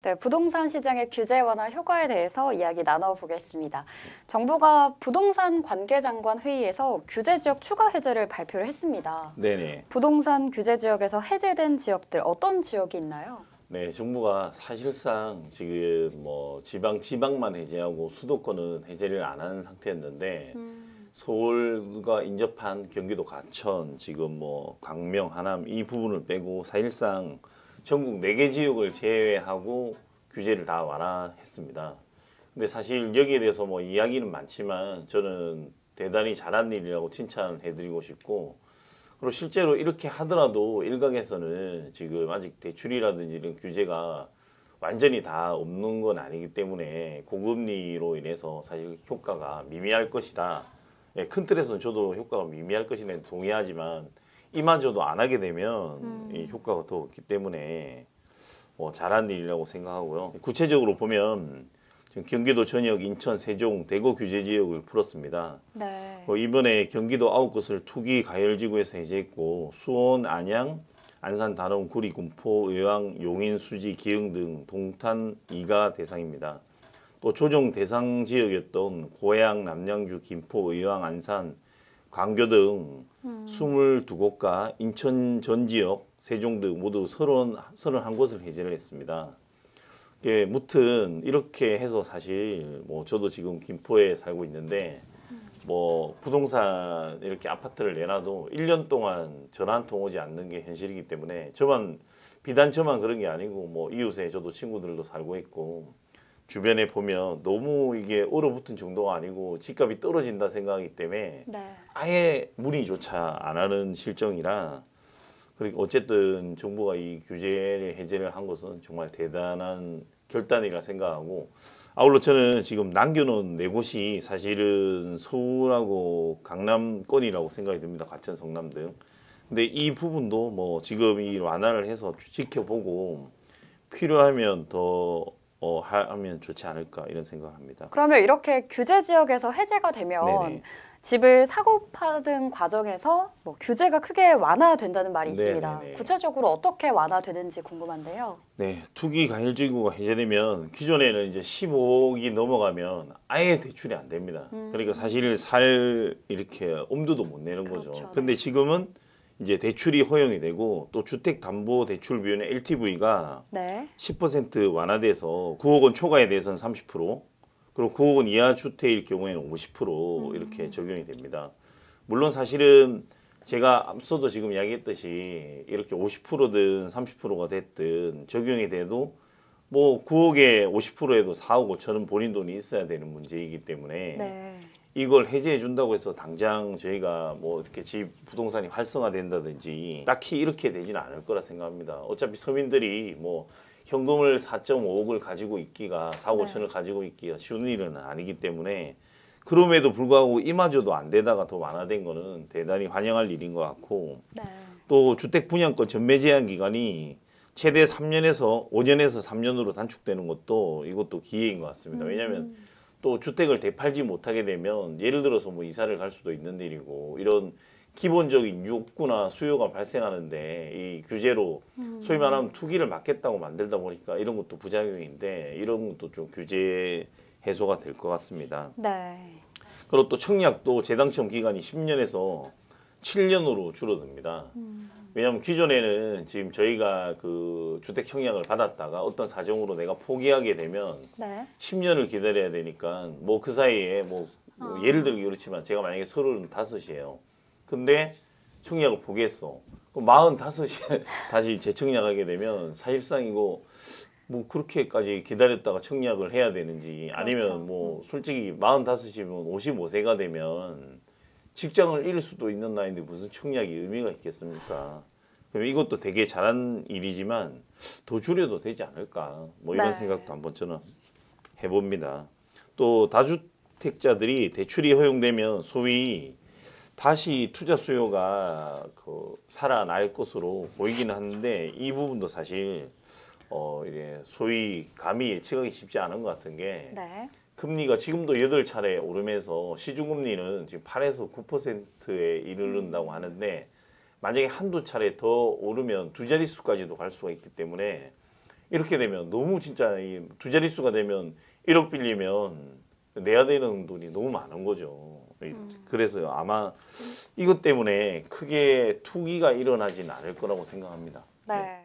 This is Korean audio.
네, 부동산 시장의 규제 완화 효과에 대해서 이야기 나눠보겠습니다. 정부가 부동산 관계장관 회의에서 규제 지역 추가 해제를 발표를 했습니다. 네네. 부동산 규제 지역에서 해제된 지역들 어떤 지역이 있나요? 네, 정부가 사실상 지금 뭐 지방만 해제하고 수도권은 해제를 안 하는 상태였는데 서울과 인접한 경기도 과천, 지금 뭐 광명, 하남 이 부분을 빼고 사실상 전국 4개 지역을 제외하고 규제를 다 완화했습니다. 근데 사실 여기에 대해서 뭐 이야기는 많지만 저는 대단히 잘한 일이라고 칭찬해드리고 싶고, 그리고 실제로 이렇게 하더라도 일각에서는 지금 아직 대출이라든지 이런 규제가 완전히 다 없는 건 아니기 때문에 고금리로 인해서 사실 효과가 미미할 것이다. 예, 큰 틀에서는 저도 효과가 미미할 것이네 동의하지만 이마저도 안 하게 되면 이 효과가 더 없기 때문에 잘한 일이라고 생각하고요. 구체적으로 보면 지금 경기도 전역, 인천, 세종, 대구 규제 지역을 풀었습니다. 네. 이번에 경기도 9곳을 투기 가열지구에서 해제했고, 수원, 안양, 안산, 다름, 구리, 군포, 의왕, 용인, 수지, 기흥 등 동탄 2가 대상입니다. 또 조정 대상 지역이었던 고양, 남양주, 김포, 의왕, 안산, 광교 등 22곳과 인천 전 지역, 세종 등 모두 31곳을 해제를 했습니다. 무튼 이렇게 해서 사실 뭐 저도 지금 김포에 살고 있는데 뭐 부동산 이렇게 아파트를 내놔도 1년 동안 전화 한 통 오지 않는 게 현실이기 때문에 비단 저만 그런 게 아니고 뭐 이웃에 저도 친구들도 살고 있고 주변에 보면 너무 이게 얼어붙은 정도가 아니고 집값이 떨어진다 생각하기 때문에 네. 아예 문의조차 안 하는 실정이라, 그리고 어쨌든 정부가 이 규제를 해제를 한 것은 정말 대단한 결단이라 생각하고, 아울러 저는 지금 남겨놓은 4곳이 사실은 서울하고 강남권이라고 생각이 듭니다. 과천, 성남 등. 근데 이 부분도 뭐 지금 이 완화를 해서 지켜보고 필요하면 더 하면 좋지 않을까 이런 생각을 합니다. 그러면 이렇게 규제 지역에서 해제가 되면 네네. 집을 사고 파는 과정에서 뭐 규제가 크게 완화된다는 말이 있습니다. 네네네. 구체적으로 어떻게 완화되는지 궁금한데요. 네, 투기 과열지구가 해제되면 기존에는 이제 15억이 넘어가면 아예 대출이 안 됩니다. 그러니까 사실 이렇게 엄두도 못 내는 거죠. 그렇죠. 근데 네. 지금은 이제 대출이 허용이 되고 또 주택담보대출비율의 LTV가 네. 10% 완화돼서 9억 원 초과에 대해서는 30%, 그리고 9억 원 이하 주택일 경우에는 50% 이렇게 적용이 됩니다. 물론 사실은 제가 앞서도 지금 이야기했듯이 이렇게 50%든 30%가 됐든 적용이 돼도 뭐 9억에 50%에도 4억 5천은 본인 돈이 있어야 되는 문제이기 때문에 네. 이걸 해제해 준다고 해서 당장 저희가 뭐 이렇게 집 부동산이 활성화된다든지 딱히 이렇게 되지는 않을 거라 생각합니다. 어차피 서민들이 뭐 현금을 4.5억을 가지고 있기가 4억 5천을 가지고 있기가 쉬운 일은 아니기 때문에, 그럼에도 불구하고 이마저도 안 되다가 더 완화된 거는 대단히 환영할 일인 것 같고, 네. 또 주택 분양권 전매 제한 기간이 최대 3년에서 5년에서 3년으로 단축되는 것도 이것도 기회인 것 같습니다. 왜냐하면 또 주택을 되팔지 못하게 되면 예를 들어서 뭐 이사를 갈 수도 있는 일이고, 이런 기본적인 욕구나 수요가 발생하는데 이 규제로 소위 말하면 투기를 막겠다고 만들다 보니까 이런 것도 부작용인데, 이런 것도 좀 규제 해소가 될 것 같습니다. 네. 그리고 또 청약도 재당첨 기간이 10년에서 7년으로 줄어듭니다. 왜냐하면 기존에는 지금 저희가 그 주택 청약을 받았다가 어떤 사정으로 내가 포기하게 되면 네. 10년을 기다려야 되니까 뭐 그 사이에 뭐 예를 들기 그렇지만 제가 만약에 35이에요. 근데 청약을 포기했어. 그럼 45에 다시 재청약하게 되면 사실상 이거 뭐 그렇게까지 기다렸다가 청약을 해야 되는지, 아니면 그렇죠. 뭐 솔직히 45이면 55세가 되면 직장을 잃을 수도 있는 나이인데 무슨 청약이 의미가 있겠습니까? 그럼 이것도 되게 잘한 일이지만 더 줄여도 되지 않을까, 뭐 이런 네. 생각도 한번 저는 해봅니다. 또 다주택자들이 대출이 허용되면 소위 다시 투자 수요가 살아날 것으로 보이기는 하는데, 이 부분도 사실 이게 소위 감히 예측하기 쉽지 않은 것 같은 게, 네. 금리가 지금도 8차례 오르면서 시중금리는 지금 8에서 9%에 이르른다고 하는데, 만약에 한두 차례 더 오르면 두 자릿수까지도 갈 수가 있기 때문에 이렇게 되면 너무 진짜 이 두 자릿수가 되면 1억 빌리면 내야 되는 돈이 너무 많은 거죠. 그래서 아마 이것 때문에 크게 투기가 일어나진 않을 거라고 생각합니다. 네.